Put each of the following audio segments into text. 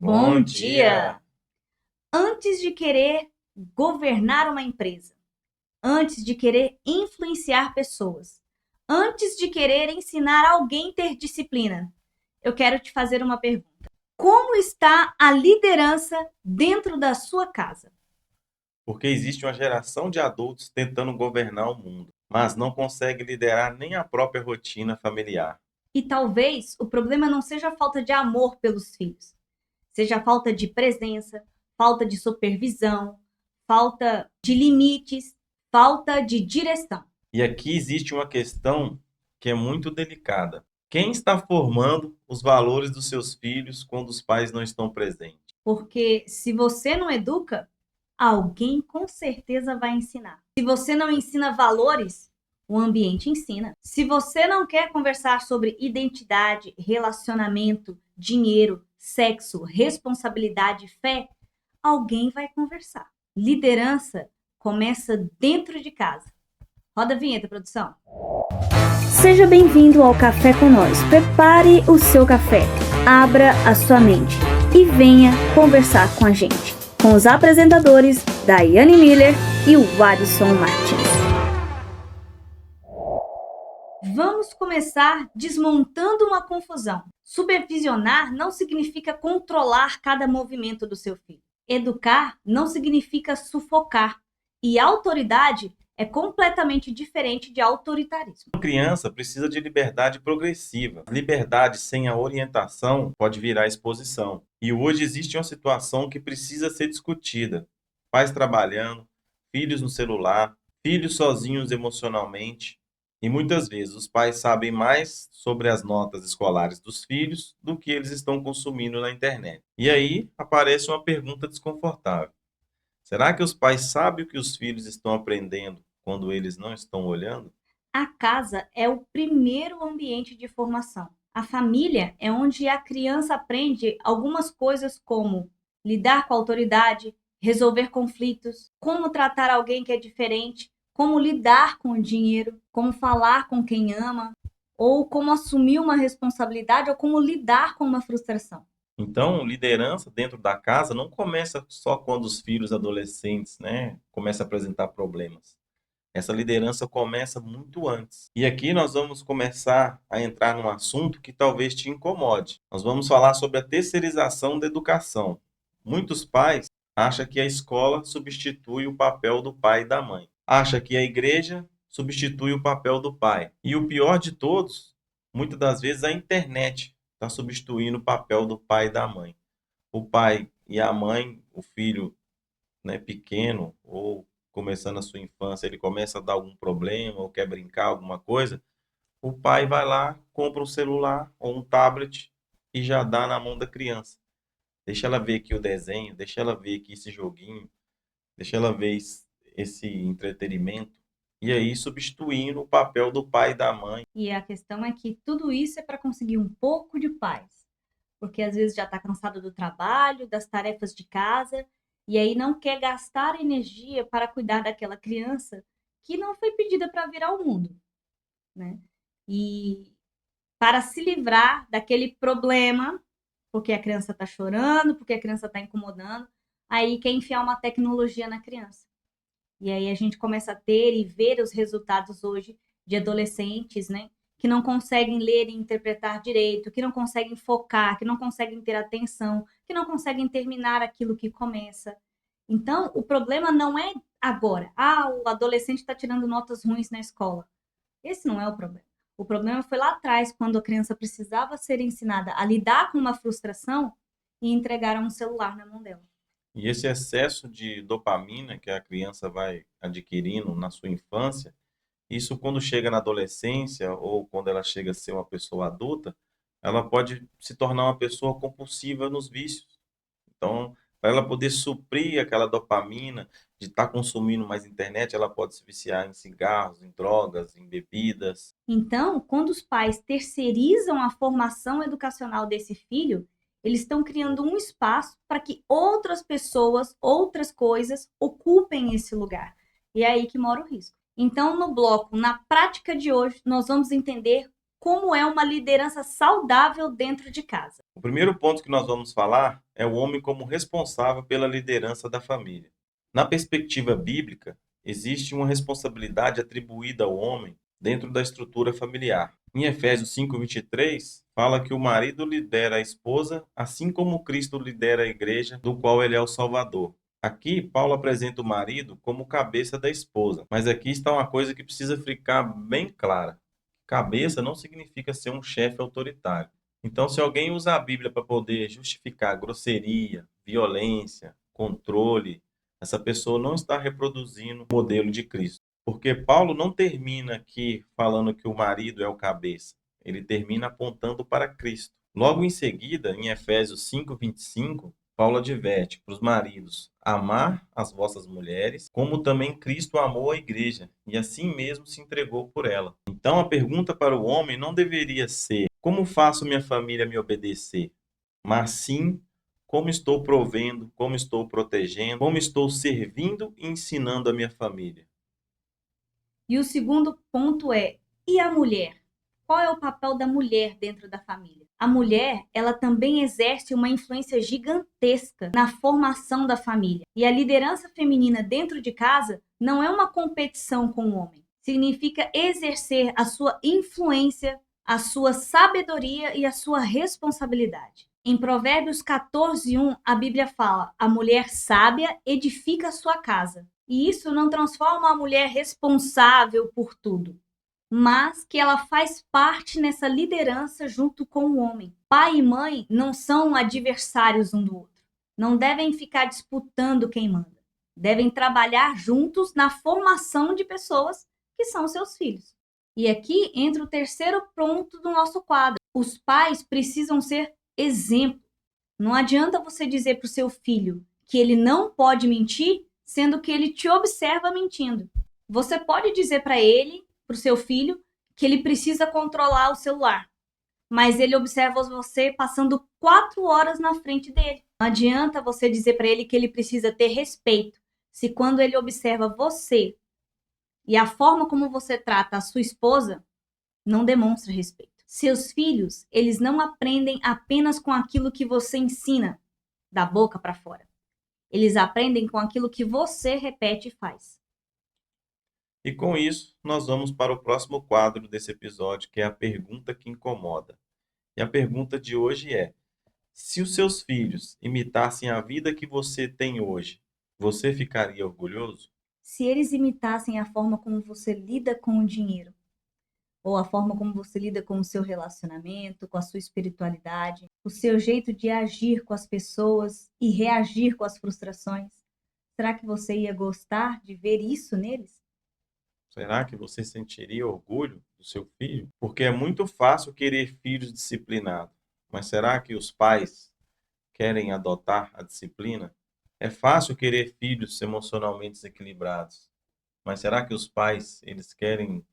Bom dia! Antes de querer governar uma empresa, antes de querer influenciar pessoas, antes de querer ensinar alguém a ter disciplina, eu quero te fazer uma pergunta. Como está a liderança dentro da sua casa? Porque existe uma geração de adultos tentando governar o mundo, mas não consegue liderar nem a própria rotina familiar. E talvez o problema não seja a falta de amor pelos filhos, seja a falta de presença, falta de supervisão, falta de limites, falta de direção. E aqui existe uma questão que é muito delicada. Quem está formando os valores dos seus filhos quando os pais não estão presentes? Porque se você não educa, alguém com certeza vai ensinar. Se você não ensina valores, o ambiente ensina. Se você não quer conversar sobre identidade, relacionamento, dinheiro, sexo, responsabilidade e fé, alguém vai conversar. Liderança começa dentro de casa. Roda a vinheta, produção. Seja bem-vindo ao Café com Nós. Prepare o seu café, abra a sua mente e venha conversar com a gente. Com os apresentadores Daiane Miller e o Wadson Martins. Vamos começar desmontando uma confusão. Supervisionar não significa controlar cada movimento do seu filho. Educar não significa sufocar. E autoridade é completamente diferente de autoritarismo. Uma criança precisa de liberdade progressiva. Liberdade sem a orientação pode virar exposição. E hoje existe uma situação que precisa ser discutida. Pais trabalhando, filhos no celular, filhos sozinhos emocionalmente. E muitas vezes os pais sabem mais sobre as notas escolares dos filhos do que eles estão consumindo na internet. E aí aparece uma pergunta desconfortável. Será que os pais sabem o que os filhos estão aprendendo quando eles não estão olhando? A casa é o primeiro ambiente de formação. A família é onde a criança aprende algumas coisas como lidar com a autoridade, resolver conflitos, como tratar alguém que é diferente, como lidar com o dinheiro, como falar com quem ama, ou como assumir uma responsabilidade ou como lidar com uma frustração. Então, liderança dentro da casa não começa só quando os filhos adolescentes, né, começam a apresentar problemas. Essa liderança começa muito antes. E aqui nós vamos começar a entrar num assunto que talvez te incomode. Nós vamos falar sobre a terceirização da educação. Muitos pais acham que a escola substitui o papel do pai e da mãe. Acham que a igreja substitui o papel do pai. E o pior de todos, muitas das vezes a internet está substituindo o papel do pai e da mãe. O pai e a mãe, o filho, né, pequeno ou começando a sua infância, ele começa a dar algum problema ou quer brincar alguma coisa, o pai vai lá, compra um celular ou um tablet e já dá na mão da criança. Deixa ela ver aqui o desenho, deixa ela ver aqui esse joguinho, deixa ela ver esse entretenimento. E aí substituindo o papel do pai e da mãe. E a questão é que tudo isso é para conseguir um pouco de paz, porque às vezes já está cansado do trabalho, das tarefas de casa, e aí não quer gastar energia para cuidar daquela criança que não foi pedida para vir ao mundo, né? E para se livrar daquele problema, porque a criança está chorando, porque a criança está incomodando, aí quer enfiar uma tecnologia na criança. E aí a gente começa a ter e ver os resultados hoje de adolescentes, né? Que não conseguem ler e interpretar direito, que não conseguem focar, que não conseguem ter atenção, que não conseguem terminar aquilo que começa. Então, o problema não é agora. Ah, o adolescente está tirando notas ruins na escola. Esse não é o problema. O problema foi lá atrás, quando a criança precisava ser ensinada a lidar com uma frustração e entregaram um celular na mão dela. E esse excesso de dopamina que a criança vai adquirindo na sua infância, isso quando chega na adolescência ou quando ela chega a ser uma pessoa adulta, ela pode se tornar uma pessoa compulsiva nos vícios. Então, para ela poder suprir aquela dopamina de estar consumindo mais internet, ela pode se viciar em cigarros, em drogas, em bebidas. Então, quando os pais terceirizam a formação educacional desse filho, eles estão criando um espaço para que outras pessoas, outras coisas ocupem esse lugar. E é aí que mora o risco. Então, no bloco, na prática de hoje, nós vamos entender como é uma liderança saudável dentro de casa. O primeiro ponto que nós vamos falar é o homem como responsável pela liderança da família. Na perspectiva bíblica, existe uma responsabilidade atribuída ao homem dentro da estrutura familiar. Em Efésios 5:23, fala que o marido lidera a esposa, assim como Cristo lidera a igreja, do qual ele é o Salvador. Aqui, Paulo apresenta o marido como cabeça da esposa, mas aqui está uma coisa que precisa ficar bem clara. Cabeça não significa ser um chefe autoritário. Então, se alguém usa a Bíblia para poder justificar grosseria, violência, controle, essa pessoa não está reproduzindo o modelo de Cristo. Porque Paulo não termina aqui falando que o marido é o cabeça. Ele termina apontando para Cristo. Logo em seguida, em Efésios 5:25, Paulo adverte para os maridos amar as vossas mulheres, como também Cristo amou a igreja e assim mesmo se entregou por ela. Então a pergunta para o homem não deveria ser: como faço minha família me obedecer? Mas sim, como estou provendo, como estou protegendo, como estou servindo e ensinando a minha família. E o segundo ponto é: e a mulher? Qual é o papel da mulher dentro da família? A mulher, ela também exerce uma influência gigantesca na formação da família. E a liderança feminina dentro de casa não é uma competição com o homem. Significa exercer a sua influência, a sua sabedoria e a sua responsabilidade. Em Provérbios 14:1, a Bíblia fala: a mulher sábia edifica a sua casa. E isso não transforma a mulher responsável por tudo, mas que ela faz parte nessa liderança junto com o homem. Pai e mãe não são adversários um do outro. Não devem ficar disputando quem manda. Devem trabalhar juntos na formação de pessoas que são seus filhos. E aqui entra o terceiro ponto do nosso quadro. Os pais precisam ser exemplo. Não adianta você dizer para o seu filho que ele não pode mentir, sendo que ele te observa mentindo. Você pode dizer para ele, para o seu filho, que ele precisa controlar o celular, mas ele observa você passando 4 horas na frente dele. Não adianta você dizer para ele que ele precisa ter respeito, se quando ele observa você e a forma como você trata a sua esposa, não demonstra respeito. Seus filhos, eles não aprendem apenas com aquilo que você ensina da boca para fora. Eles aprendem com aquilo que você repete e faz. E com isso, nós vamos para o próximo quadro desse episódio, que é a pergunta que incomoda. E a pergunta de hoje é: se os seus filhos imitassem a vida que você tem hoje, você ficaria orgulhoso? Se eles imitassem a forma como você lida com o dinheiro, ou a forma como você lida com o seu relacionamento, com a sua espiritualidade, o seu jeito de agir com as pessoas e reagir com as frustrações, será que você ia gostar de ver isso neles? Será que você sentiria orgulho do seu filho? Porque é muito fácil querer filhos disciplinados, mas será que os pais querem adotar a disciplina? É fácil querer filhos emocionalmente desequilibrados, mas será que os pais, eles querem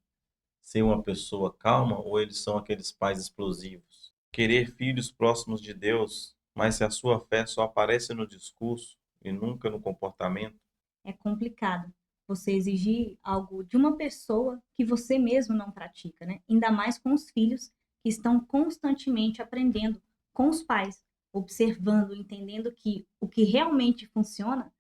ser uma pessoa calma ou eles são aqueles pais explosivos? Querer filhos próximos de Deus, mas se a sua fé só aparece no discurso e nunca no comportamento? É complicado você exigir algo de uma pessoa que você mesmo não pratica, né? Ainda mais com os filhos que estão constantemente aprendendo com os pais, observando, entendendo que o que realmente funciona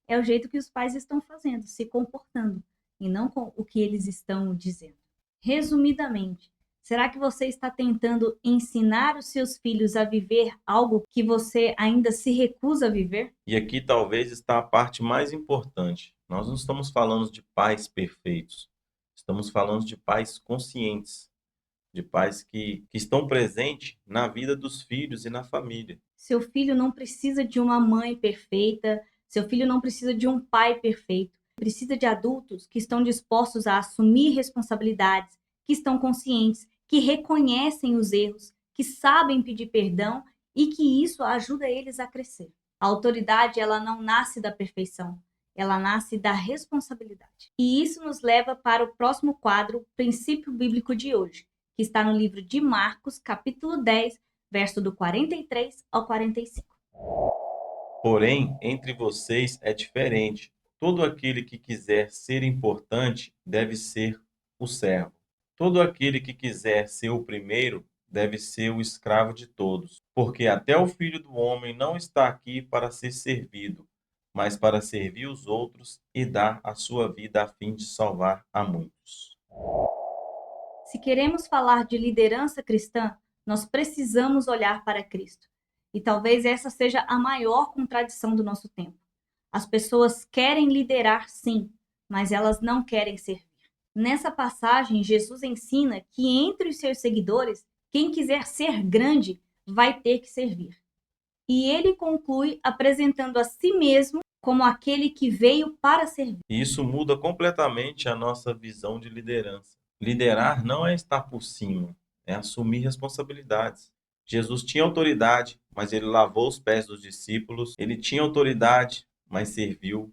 é o jeito que os pais estão fazendo, se comportando, e não com o que eles estão dizendo. Resumidamente, será que você está tentando ensinar os seus filhos a viver algo que você ainda se recusa a viver? E aqui talvez está a parte mais importante. Nós não estamos falando de pais perfeitos. Estamos falando de pais conscientes, de pais que estão presentes na vida dos filhos e na família. Seu filho não precisa de uma mãe perfeita, seu filho não precisa de um pai perfeito. Precisa de adultos que estão dispostos a assumir responsabilidades, que estão conscientes, que reconhecem os erros, que sabem pedir perdão e que isso ajuda eles a crescer. A autoridade, ela não nasce da perfeição, ela nasce da responsabilidade. E isso nos leva para o próximo quadro, princípio bíblico de hoje, que está no livro de Marcos, capítulo 10, verso do 43 ao 45. Porém, entre vocês é diferente. Todo aquele que quiser ser importante deve ser o servo. Todo aquele que quiser ser o primeiro deve ser o escravo de todos, porque até o Filho do Homem não está aqui para ser servido, mas para servir os outros e dar a sua vida a fim de salvar a muitos. Se queremos falar de liderança cristã, nós precisamos olhar para Cristo. E talvez essa seja a maior contradição do nosso tempo. As pessoas querem liderar, sim, mas elas não querem servir. Nessa passagem, Jesus ensina que entre os seus seguidores, quem quiser ser grande vai ter que servir. E ele conclui apresentando a si mesmo como aquele que veio para servir. E isso muda completamente a nossa visão de liderança. Liderar não é estar por cima, é assumir responsabilidades. Jesus tinha autoridade, mas ele lavou os pés dos discípulos. Ele tinha autoridade, mas serviu.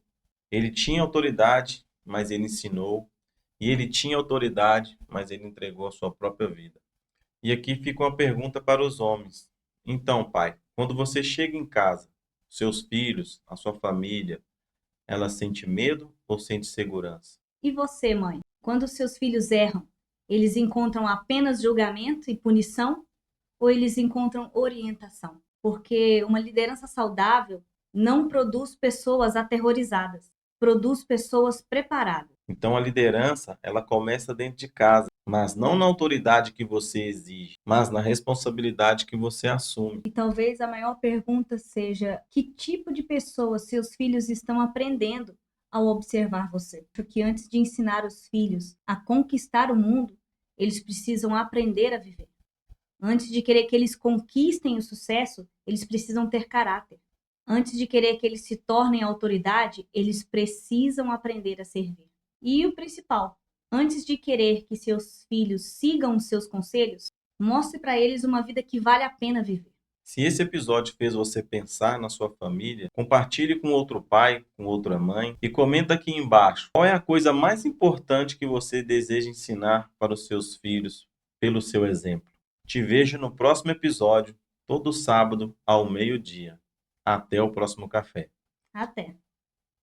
Ele tinha autoridade, mas ele ensinou. E ele tinha autoridade, mas ele entregou a sua própria vida. E aqui fica uma pergunta para os homens. Então, pai, quando você chega em casa, seus filhos, a sua família, ela sente medo ou sente segurança? E você, mãe? Quando seus filhos erram, eles encontram apenas julgamento e punição ou eles encontram orientação? Porque uma liderança saudável não produz pessoas aterrorizadas, produz pessoas preparadas. Então a liderança, ela começa dentro de casa, mas não na autoridade que você exige, mas na responsabilidade que você assume. E talvez a maior pergunta seja: que tipo de pessoa seus filhos estão aprendendo ao observar você? Porque antes de ensinar os filhos a conquistar o mundo, eles precisam aprender a viver. Antes de querer que eles conquistem o sucesso, eles precisam ter caráter. Antes de querer que eles se tornem autoridade, eles precisam aprender a servir. E o principal, antes de querer que seus filhos sigam os seus conselhos, mostre para eles uma vida que vale a pena viver. Se esse episódio fez você pensar na sua família, compartilhe com outro pai, com outra mãe e comenta aqui embaixo qual é a coisa mais importante que você deseja ensinar para os seus filhos pelo seu exemplo. Te vejo no próximo episódio, todo sábado ao meio-dia. Até o próximo café. Até!